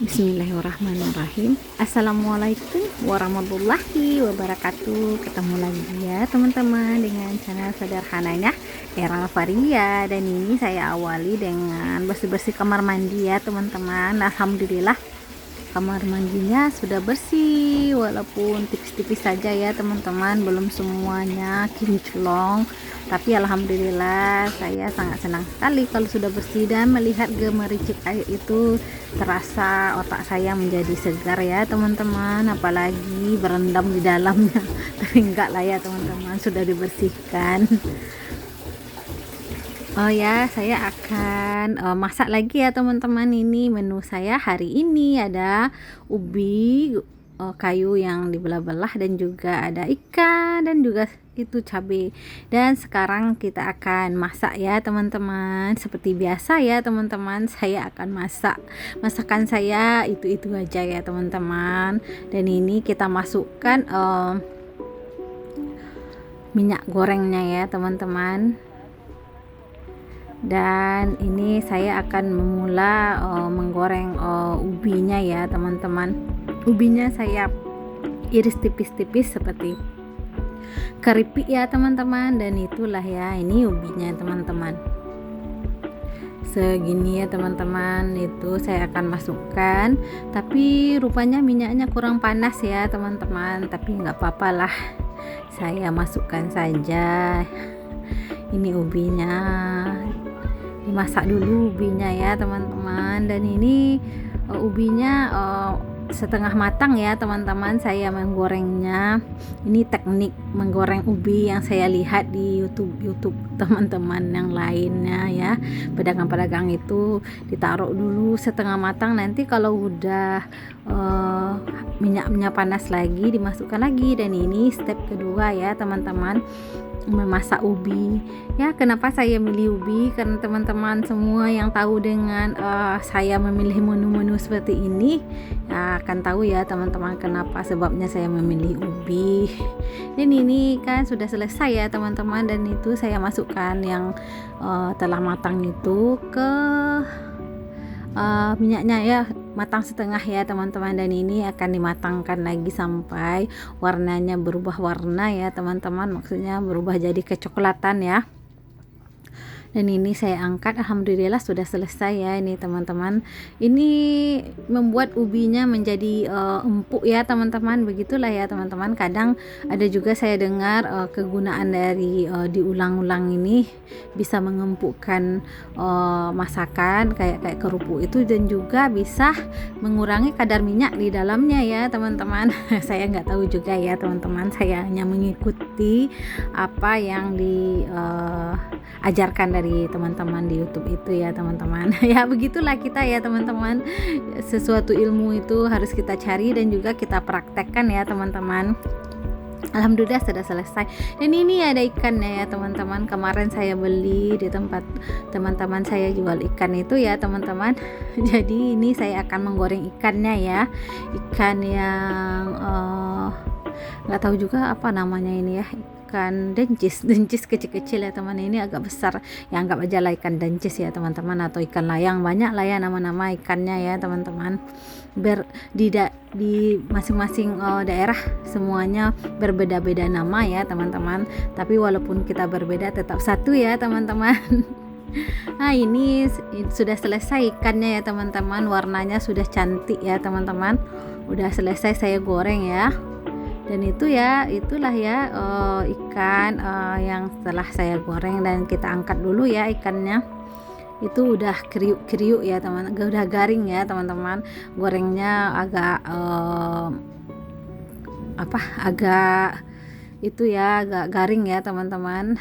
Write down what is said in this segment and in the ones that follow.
Bismillahirrahmanirrahim. Assalamualaikum warahmatullahi wabarakatuh. Ketemu lagi ya teman-teman dengan channel sederhananya Era Faria. Dan ini saya awali dengan bersih-bersih kamar mandi ya teman-teman. Alhamdulillah kamar mandinya sudah bersih, walaupun tipis-tipis saja ya teman-teman, belum semuanya kinclong, tapi alhamdulillah saya sangat senang sekali kalau sudah bersih dan melihat gemericik air itu terasa otak saya menjadi segar ya teman-teman, apalagi berendam di dalamnya. Tapi enggak lah ya teman-teman, sudah dibersihkan. Oh ya, saya akan masak lagi ya teman-teman. Ini menu saya hari ini ada ubi kayu yang dibelah-belah, dan juga ada ikan, dan juga itu cabai. Dan sekarang kita akan masak ya teman-teman. Seperti biasa ya teman-teman, saya akan masak. Masakan saya itu aja ya teman-teman. Dan ini kita masukkan minyak gorengnya ya teman-teman. Dan ini saya akan memula menggoreng ubinya ya teman-teman. Ubinya saya iris tipis-tipis seperti keripik ya teman-teman. Dan itulah ya, ini ubinya teman-teman, segini ya teman-teman. Itu saya akan masukkan, tapi rupanya minyaknya kurang panas ya teman-teman, tapi nggak apa-apa lah, saya masukkan saja. Ini ubinya dimasak dulu ubinya ya teman-teman. Dan ini ubinya setengah matang ya teman-teman, saya menggorengnya. Ini teknik menggoreng ubi yang saya lihat di YouTube teman-teman yang lainnya ya. Pedagang-pedagang itu ditaruh dulu setengah matang, nanti kalau udah minyaknya panas lagi dimasukkan lagi. Dan ini step kedua ya teman-teman, memasak ubi ya. Kenapa saya milih ubi? Karena teman-teman semua yang tahu dengan saya memilih menu-menu seperti ini ya, akan tahu ya teman-teman kenapa sebabnya saya memilih ubi. Dan ini kan sudah selesai ya teman-teman, dan itu saya masukkan yang telah matang itu ke minyaknya ya, matang setengah ya teman-teman. Dan ini akan dimatangkan lagi sampai warnanya berubah warna ya teman-teman, maksudnya berubah jadi kecoklatan ya. Dan ini saya angkat, alhamdulillah sudah selesai ya ini teman-teman. Ini membuat ubinya menjadi empuk ya teman-teman, begitulah ya teman-teman. Kadang ada juga saya dengar kegunaan dari diulang-ulang ini bisa mengempukkan masakan kayak kerupuk itu, dan juga bisa mengurangi kadar minyak di dalamnya ya teman-teman. Saya nggak tahu juga ya teman-teman, saya hanya mengikuti apa yang diajarkan dari teman-teman di YouTube itu ya teman-teman. Ya begitulah kita ya teman-teman, sesuatu ilmu itu harus kita cari dan juga kita praktekkan ya teman-teman. Alhamdulillah sudah selesai. Dan ini ada ikannya ya teman-teman, kemarin saya beli di tempat teman-teman saya jual ikan itu ya teman-teman. Jadi ini saya akan menggoreng ikannya ya, ikan yang nggak tahu juga apa namanya ini ya, ikan dencis kecil-kecil ya teman. Ini agak besar ya, anggap aja lah ikan dencis ya teman-teman, atau ikan layang, banyak lah ya nama-nama ikannya ya teman-teman. Di masing-masing daerah semuanya berbeda-beda nama ya teman-teman, tapi walaupun kita berbeda tetap satu ya teman-teman. Nah ini sudah selesai ikannya ya teman-teman, warnanya sudah cantik ya teman-teman, udah selesai saya goreng ya. Dan itu ya, itulah ya ikan yang setelah saya goreng, dan kita angkat dulu ya ikannya. Itu udah kriuk-kriuk ya teman, udah garing ya teman-teman. Gorengnya agak agak itu ya, agak garing ya teman-teman.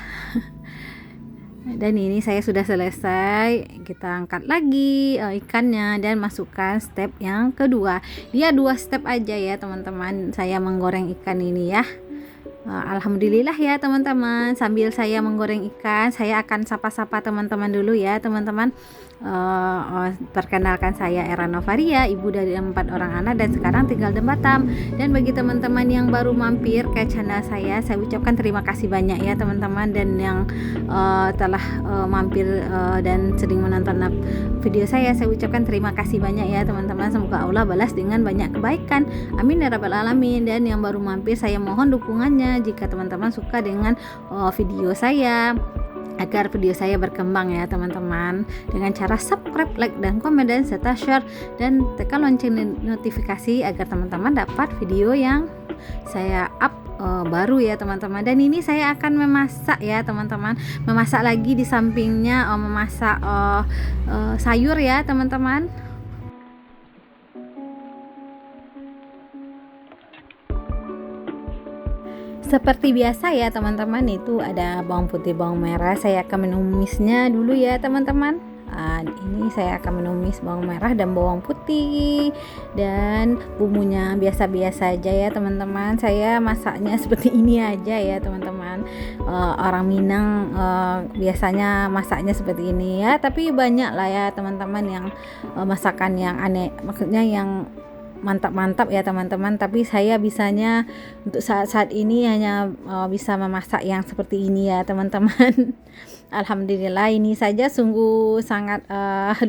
Dan ini saya sudah selesai, kita angkat lagi ikannya dan masukkan step yang kedua. Dia 2 step aja ya teman-teman, saya menggoreng ikan ini ya. Alhamdulillah ya teman-teman, sambil saya menggoreng ikan, saya akan sapa-sapa teman-teman dulu ya teman-teman. Perkenalkan, saya Era Novaria, ibu dari 4 orang anak dan sekarang tinggal di Batam. Dan bagi teman-teman yang baru mampir ke channel saya ucapkan terima kasih banyak ya teman-teman, dan yang telah mampir dan sering menonton video saya ucapkan terima kasih banyak ya teman-teman. Semoga Allah balas dengan banyak kebaikan, amin ya rabbal alamin. Dan yang baru mampir, saya mohon dukungannya jika teman-teman suka dengan video saya, agar video saya berkembang ya teman-teman, dengan cara subscribe, like, dan komen, dan serta share, dan tekan lonceng notifikasi agar teman-teman dapat video yang saya up baru ya teman-teman. Dan ini saya akan memasak ya teman-teman, memasak lagi di sampingnya memasak sayur ya teman-teman. Seperti biasa ya teman-teman, itu ada bawang putih, bawang merah. Saya akan menumisnya dulu ya teman-teman. Ini saya akan menumis bawang merah dan bawang putih, dan bumbunya biasa-biasa aja ya teman-teman. Saya masaknya seperti ini aja ya teman-teman. Orang Minang biasanya masaknya seperti ini ya, tapi banyak lah ya teman-teman yang masakan yang aneh, maksudnya yang mantap-mantap ya teman-teman. Tapi saya bisanya untuk saat-saat ini hanya bisa memasak yang seperti ini ya teman-teman. Alhamdulillah, ini saja sungguh sangat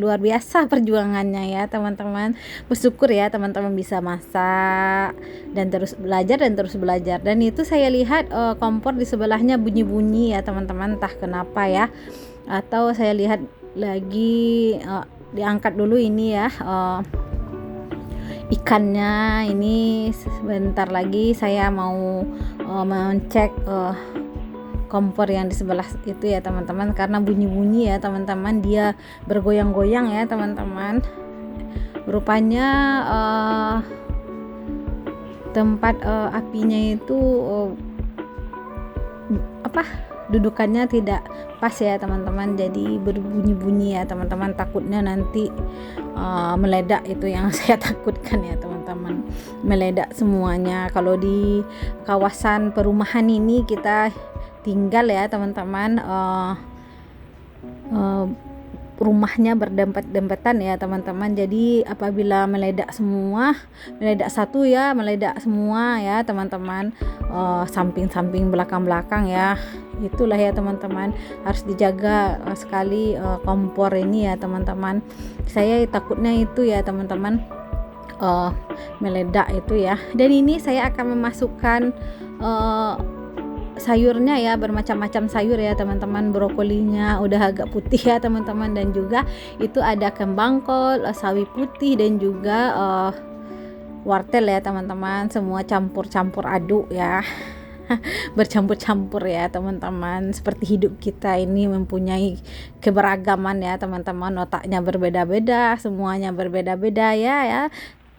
luar biasa perjuangannya ya teman-teman. Bersyukur ya teman-teman bisa masak dan terus belajar. Dan itu saya lihat kompor di sebelahnya bunyi-bunyi ya teman-teman, entah kenapa ya. Atau saya lihat lagi diangkat dulu ini ya ikannya. Ini sebentar lagi saya mau mengecek kompor yang di sebelah itu ya teman-teman, karena bunyi-bunyi ya teman-teman, dia bergoyang-goyang ya teman-teman. Rupanya tempat apinya itu dudukannya tidak pas ya teman-teman, jadi berbunyi-bunyi ya teman-teman. Takutnya nanti meledak, itu yang saya takutkan ya teman-teman, meledak semuanya. Kalau di kawasan perumahan ini kita tinggal ya teman-teman, rumahnya berdempet-dempetan ya teman-teman. Jadi apabila meledak semua, meledak satu ya meledak semua ya teman-teman, samping-samping, belakang-belakang ya. Itulah ya teman-teman, harus dijaga sekali kompor ini ya teman-teman. Saya takutnya itu ya teman-teman, meledak itu ya. Dan ini saya akan memasukkan sayurnya ya, bermacam-macam sayur ya teman-teman. Brokolinya udah agak putih ya teman-teman, dan juga itu ada kembang kol, sawi putih, dan juga wortel ya teman-teman. Semua campur-campur aduk ya. Bercampur-campur ya teman-teman. Seperti hidup kita ini mempunyai keberagaman ya teman-teman, otaknya berbeda-beda, semuanya berbeda-beda ya.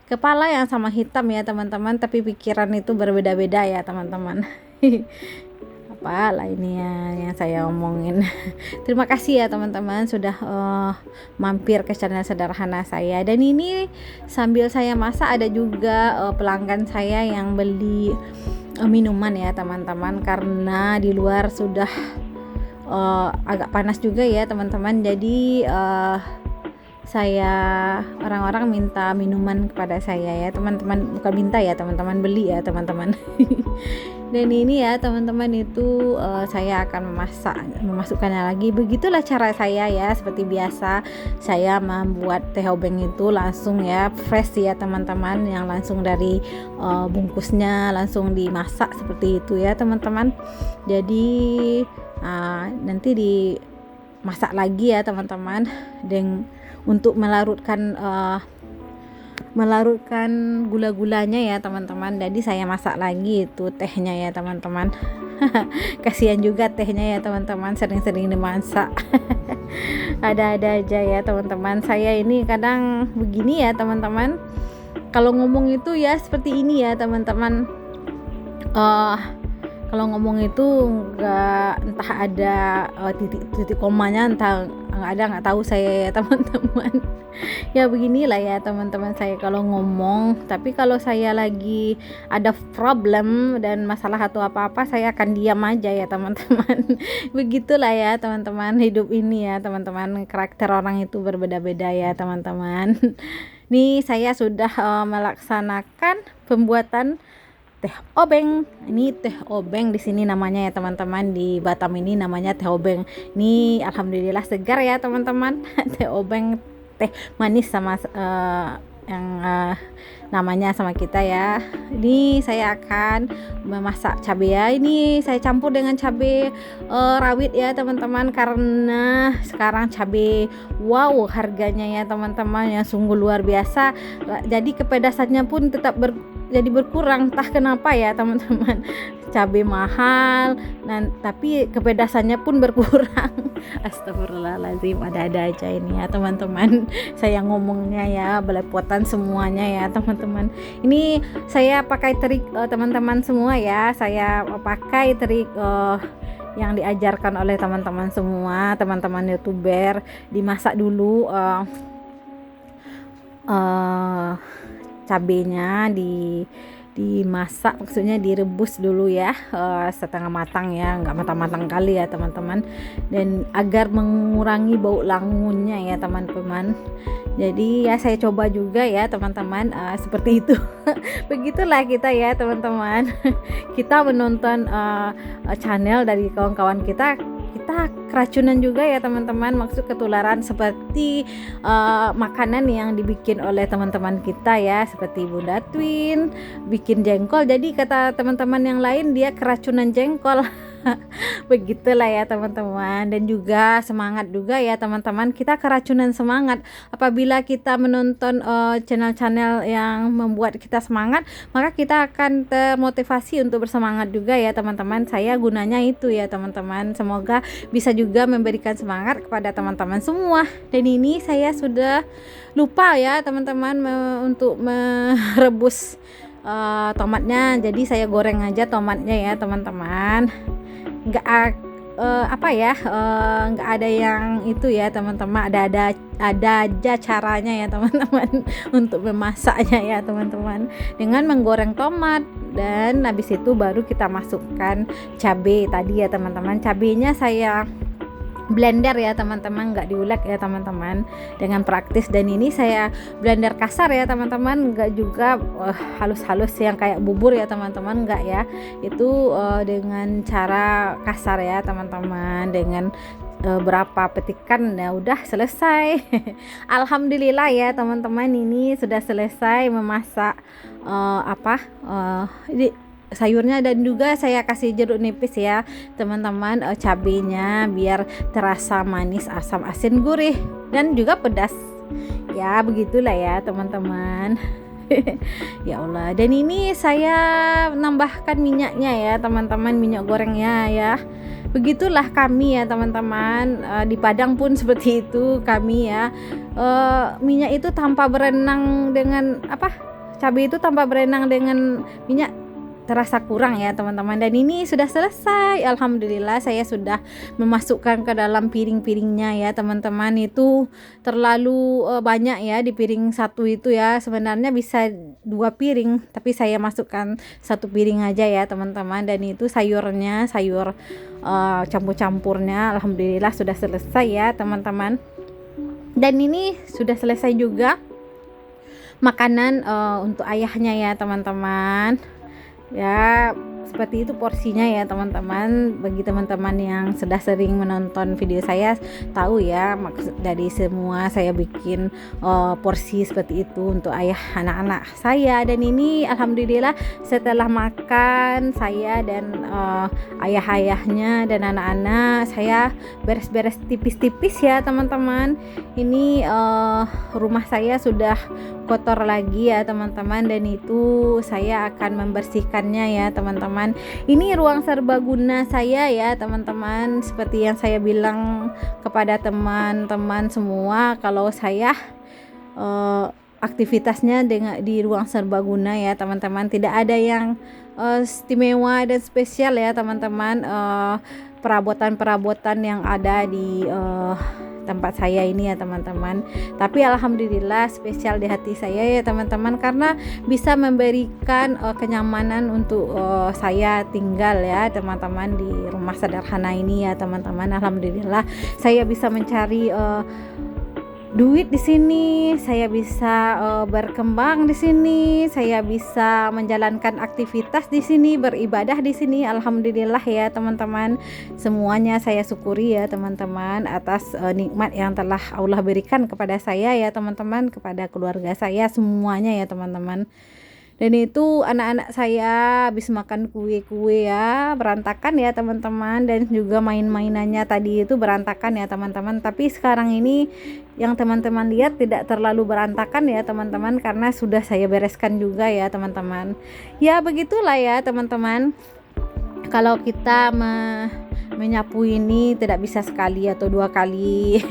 Kepala yang sama hitam ya teman-teman, tapi pikiran itu berbeda-beda ya teman-teman. Apalah ini ya yang saya omongin. Terima kasih ya teman-teman sudah mampir ke channel sederhana saya. Dan ini sambil saya masak, ada juga pelanggan saya yang beli minuman ya teman-teman, karena di luar sudah agak panas juga ya teman-teman. Jadi orang-orang minta minuman kepada saya ya teman-teman, bukan minta ya teman-teman, beli ya teman-teman. Dan ini ya teman-teman, itu saya akan memasukkannya lagi. Begitulah cara saya ya, seperti biasa saya membuat teh obeng itu langsung ya, fresh ya teman-teman, yang langsung dari bungkusnya langsung dimasak seperti itu ya teman-teman. Jadi nanti dimasak lagi ya teman-teman, dan untuk melarutkan gula-gulanya ya teman-teman. Jadi saya masak lagi itu tehnya ya teman-teman. Kasihan juga tehnya ya teman-teman, sering-sering dimasak. Ada-ada aja ya teman-teman. Saya ini kadang begini ya teman-teman, kalau ngomong itu ya seperti ini ya teman-teman. Kalau ngomong itu entah ada titik komanya, entah nggak tahu saya ya teman-teman. Ya beginilah ya teman-teman saya kalau ngomong, tapi kalau saya lagi ada problem dan masalah atau apa-apa saya akan diam aja ya teman-teman. Begitulah ya teman-teman, hidup ini ya teman-teman, karakter orang itu berbeda-beda ya teman-teman. Nih saya sudah melaksanakan pembuatan teh obeng. Ini teh obeng di sini namanya ya teman-teman, di Batam ini namanya teh obeng. Ini alhamdulillah segar ya teman-teman. Teh obeng, teh manis sama yang namanya sama kita ya. Ini saya akan memasak cabai ya. Ini saya campur dengan cabai rawit ya teman-teman, karena sekarang cabai wow harganya ya teman-teman, yang sungguh luar biasa. Jadi kepedasannya pun tetap jadi berkurang, entah kenapa ya teman-teman. Cabai mahal tapi kepedasannya pun berkurang. Astagfirullahaladzim, ada-ada aja ini ya teman-teman, saya ngomongnya ya belepotan semuanya ya teman-teman. Ini saya pakai trik teman-teman semua ya, saya pakai trik yang diajarkan oleh teman-teman semua, teman-teman youtuber. Dimasak dulu cabenya, dimasak, maksudnya direbus dulu ya, setengah matang ya, nggak matang-matang kali ya teman-teman, dan agar mengurangi bau langunnya ya teman-teman. Jadi ya saya coba juga ya teman-teman, seperti itu. Begitulah kita ya teman-teman. Kita menonton channel dari kawan-kawan kita keracunan juga ya teman-teman, maksud ketularan seperti makanan yang dibikin oleh teman-teman kita ya, seperti Bunda Twin bikin jengkol, jadi kata teman-teman yang lain dia keracunan jengkol. Begitulah ya teman-teman. Dan juga semangat juga ya teman-teman, kita keracunan semangat apabila kita menonton channel-channel yang membuat kita semangat, maka kita akan termotivasi untuk bersemangat juga ya teman-teman. Saya gunanya itu ya teman-teman, semoga bisa juga memberikan semangat kepada teman-teman semua. Dan ini saya sudah lupa ya teman-teman untuk merebus tomatnya, jadi saya goreng aja tomatnya ya teman-teman. Nggak nggak ada yang itu ya teman-teman, ada aja caranya ya teman-teman untuk memasaknya ya teman-teman, dengan menggoreng tomat. Dan habis itu baru kita masukkan cabai tadi ya teman-teman. Cabainya saya blender ya teman-teman, nggak diulek ya teman-teman, dengan praktis. Dan ini saya blender kasar ya teman-teman, nggak juga halus-halus yang kayak bubur ya teman-teman, nggak ya, itu dengan cara kasar ya teman-teman, dengan berapa petikan ya udah selesai. Alhamdulillah ya teman-teman, ini sudah selesai memasak sayurnya. Dan juga saya kasih jeruk nipis ya teman-teman, cabenya biar terasa manis, asam, asin, gurih, dan juga pedas ya. Begitulah ya teman-teman. Ya Allah. Dan ini saya nambahkan minyaknya ya teman-teman, minyak gorengnya ya. Begitulah kami ya teman-teman, di Padang pun seperti itu kami ya. Minyak itu tanpa berenang dengan cabai itu tanpa berenang dengan minyak terasa kurang ya teman-teman. Dan ini sudah selesai, alhamdulillah. Saya sudah memasukkan ke dalam piring-piringnya ya teman-teman. Itu terlalu banyak ya di piring satu itu ya, sebenarnya bisa 2 piring, tapi saya masukkan 1 piring aja ya teman-teman. Dan itu sayurnya, sayur campur-campurnya alhamdulillah sudah selesai ya teman-teman. Dan ini sudah selesai juga makanan untuk ayahnya ya teman-teman. Ya seperti itu porsinya ya teman-teman. Bagi teman-teman yang sudah sering menonton video saya tahu ya, maksud dari semua saya bikin porsi seperti itu untuk ayah anak-anak saya. Dan ini alhamdulillah setelah makan, saya dan ayah-ayahnya dan anak-anak saya beres-beres tipis-tipis ya teman-teman. Ini rumah saya sudah kotor lagi ya teman-teman, dan itu saya akan membersihkannya ya teman-teman. Ini ruang serbaguna saya ya teman-teman, seperti yang saya bilang kepada teman-teman semua, kalau saya aktivitasnya di ruang serbaguna ya teman-teman, tidak ada yang istimewa dan spesial ya teman-teman. Perabotan-perabotan yang ada di tempat saya ini ya teman-teman. Tapi alhamdulillah spesial di hati saya ya teman-teman, karena bisa memberikan kenyamanan untuk saya tinggal ya teman-teman di rumah sederhana ini ya teman-teman. Alhamdulillah saya bisa mencari duit di sini, saya bisa berkembang di sini, saya bisa menjalankan aktivitas di sini, beribadah di sini. Alhamdulillah ya teman-teman. Semuanya saya syukuri ya teman-teman atas nikmat yang telah Allah berikan kepada saya ya teman-teman, kepada keluarga saya semuanya ya teman-teman. Dan itu anak-anak saya habis makan kue-kue ya, berantakan ya teman-teman, dan juga main-mainannya tadi itu berantakan ya teman-teman. Tapi sekarang ini yang teman-teman lihat tidak terlalu berantakan ya teman-teman, karena sudah saya bereskan juga ya teman-teman. Ya begitulah ya teman-teman, kalau kita menyapu ini tidak bisa sekali atau dua kali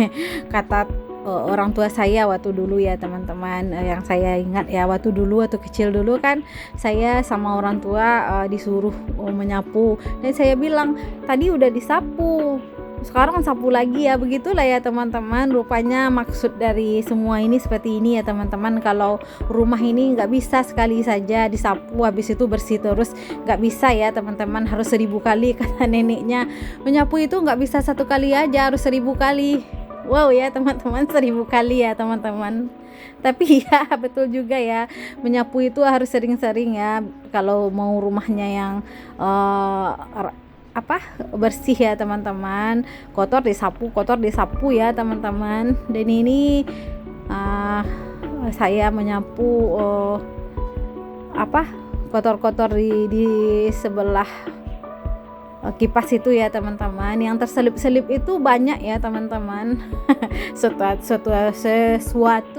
kata orang tua saya waktu dulu ya teman-teman. Yang saya ingat ya waktu kecil dulu kan saya sama orang tua disuruh menyapu, dan saya bilang tadi udah disapu, sekarang sapu lagi ya. Begitulah ya teman-teman, rupanya maksud dari semua ini seperti ini ya teman-teman. Kalau rumah ini nggak bisa sekali saja disapu habis itu bersih terus, nggak bisa ya teman-teman, harus 1000 kali kata neneknya. Menyapu itu nggak bisa satu kali aja, harus 1000 kali. Wow ya teman-teman, 1000 kali ya teman-teman. Tapi ya betul juga ya, menyapu itu harus sering-sering ya kalau mau rumahnya yang bersih ya teman-teman. Kotor disapu ya teman-teman. Dan ini saya menyapu kotor-kotor di sebelah kipas itu ya teman-teman. Yang terselip-selip itu banyak ya teman-teman. sesuatu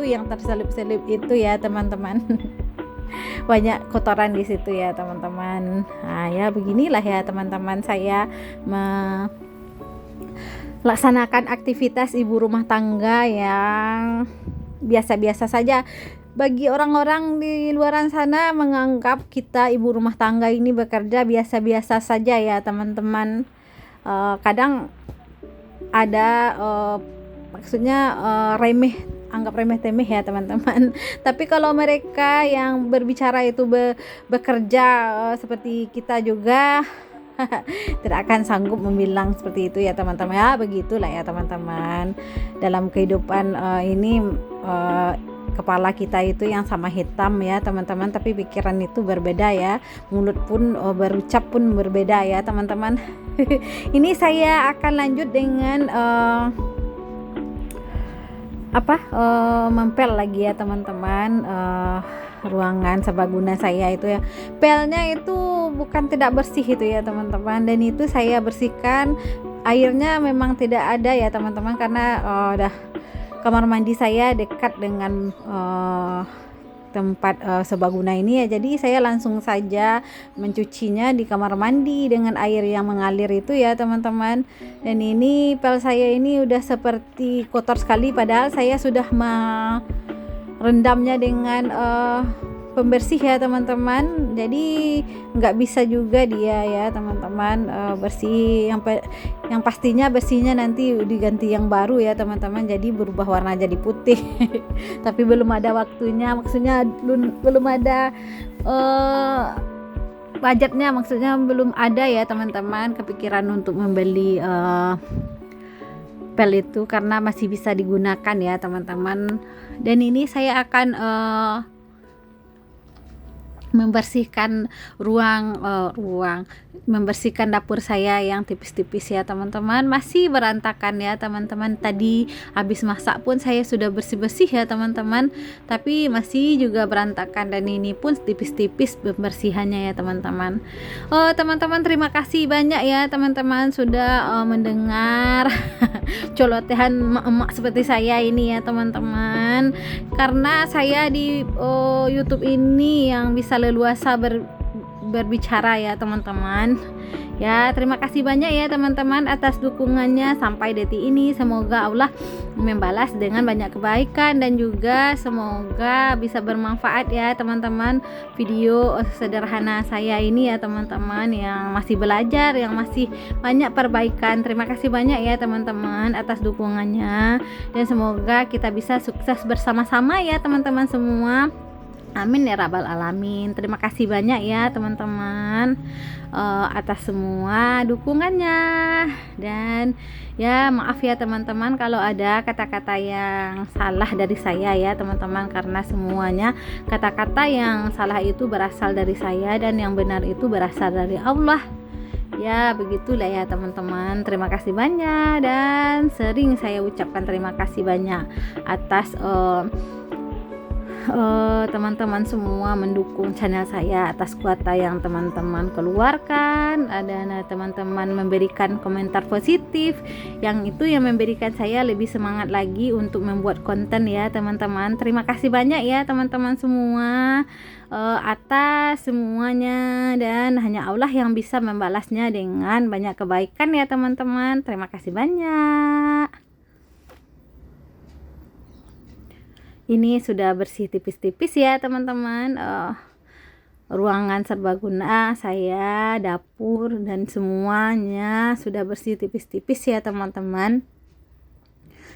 yang terselip-selip itu ya teman-teman. Banyak kotoran di situ ya teman-teman. Nah ya beginilah ya teman-teman, saya melaksanakan aktivitas ibu rumah tangga yang biasa-biasa saja. Bagi orang-orang di luaran sana menganggap kita ibu rumah tangga ini bekerja biasa-biasa saja ya teman-teman. Kadang ada maksudnya anggap remeh temeh ya teman-teman. Tapi kalau mereka yang berbicara itu bekerja seperti kita juga tidak akan sanggup membilang seperti itu ya teman-teman. Ya begitulah ya teman-teman, dalam kehidupan ini kepala kita itu yang sama hitam ya teman-teman, tapi pikiran itu berbeda ya, mulut pun berucap pun berbeda ya teman-teman. Ini saya akan lanjut dengan mempel lagi ya teman-teman. Ruangan serbaguna saya itu ya, pelnya itu bukan tidak bersih itu ya teman-teman, dan itu saya bersihkan, airnya memang tidak ada ya teman-teman, karena kamar mandi saya dekat dengan tempat serbaguna ini ya, jadi saya langsung saja mencucinya di kamar mandi dengan air yang mengalir itu ya teman-teman. Dan ini pel saya ini udah seperti kotor sekali, padahal saya sudah merendamnya dengan pembersih ya teman-teman. Jadi nggak bisa juga dia ya teman-teman bersih, yang pastinya bersihnya nanti diganti yang baru ya teman-teman, jadi berubah warna jadi putih. Tapi belum ada waktunya, maksudnya belum ada budgetnya, maksudnya belum ada ya teman-teman kepikiran untuk membeli pel itu, karena masih bisa digunakan ya teman-teman. Dan ini saya akan membersihkan membersihkan dapur saya yang tipis-tipis ya teman-teman, masih berantakan ya teman-teman. Tadi habis masak pun saya sudah bersih-bersih ya teman-teman, tapi masih juga berantakan, dan ini pun tipis-tipis pembersihannya ya teman-teman. Teman-teman terima kasih banyak ya teman-teman sudah mendengar colotehan emak-emak seperti saya ini ya teman-teman. Karena saya di YouTube ini yang bisa leluasa berbicara ya teman-teman. Ya, terima kasih banyak ya teman-teman atas dukungannya sampai detik ini. Semoga Allah membalas dengan banyak kebaikan dan juga semoga bisa bermanfaat ya teman-teman video sederhana saya ini ya teman-teman yang masih belajar, yang masih banyak perbaikan. Terima kasih banyak ya teman-teman atas dukungannya dan semoga kita bisa sukses bersama-sama ya teman-teman semua. Amin ya rabbal alamin. Terima kasih banyak ya teman-teman atas semua dukungannya. Dan ya maaf ya teman-teman kalau ada kata-kata yang salah dari saya ya teman-teman, karena semuanya kata-kata yang salah itu berasal dari saya dan yang benar itu berasal dari Allah. Ya begitulah ya teman-teman. Terima kasih banyak dan sering saya ucapkan terima kasih banyak atas teman-teman semua mendukung channel saya, atas kuota yang teman-teman keluarkan, ada teman-teman memberikan komentar positif yang itu yang memberikan saya lebih semangat lagi untuk membuat konten ya teman-teman. Terima kasih banyak ya teman-teman semua atas semuanya dan hanya Allah yang bisa membalasnya dengan banyak kebaikan ya teman-teman. Terima kasih banyak. Ini sudah bersih tipis-tipis ya teman-teman. Ruangan serbaguna saya, dapur dan semuanya sudah bersih tipis-tipis ya teman-teman.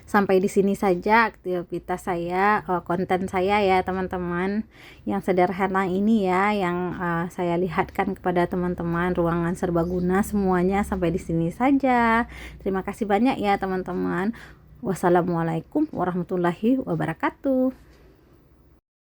Sampai di sini saja aktivitas saya, konten saya ya teman-teman, yang sederhana ini ya yang saya lihatkan kepada teman-teman. Ruangan serbaguna semuanya sampai di sini saja. Terima kasih banyak ya teman-teman. Wassalamualaikum warahmatullahi wabarakatuh.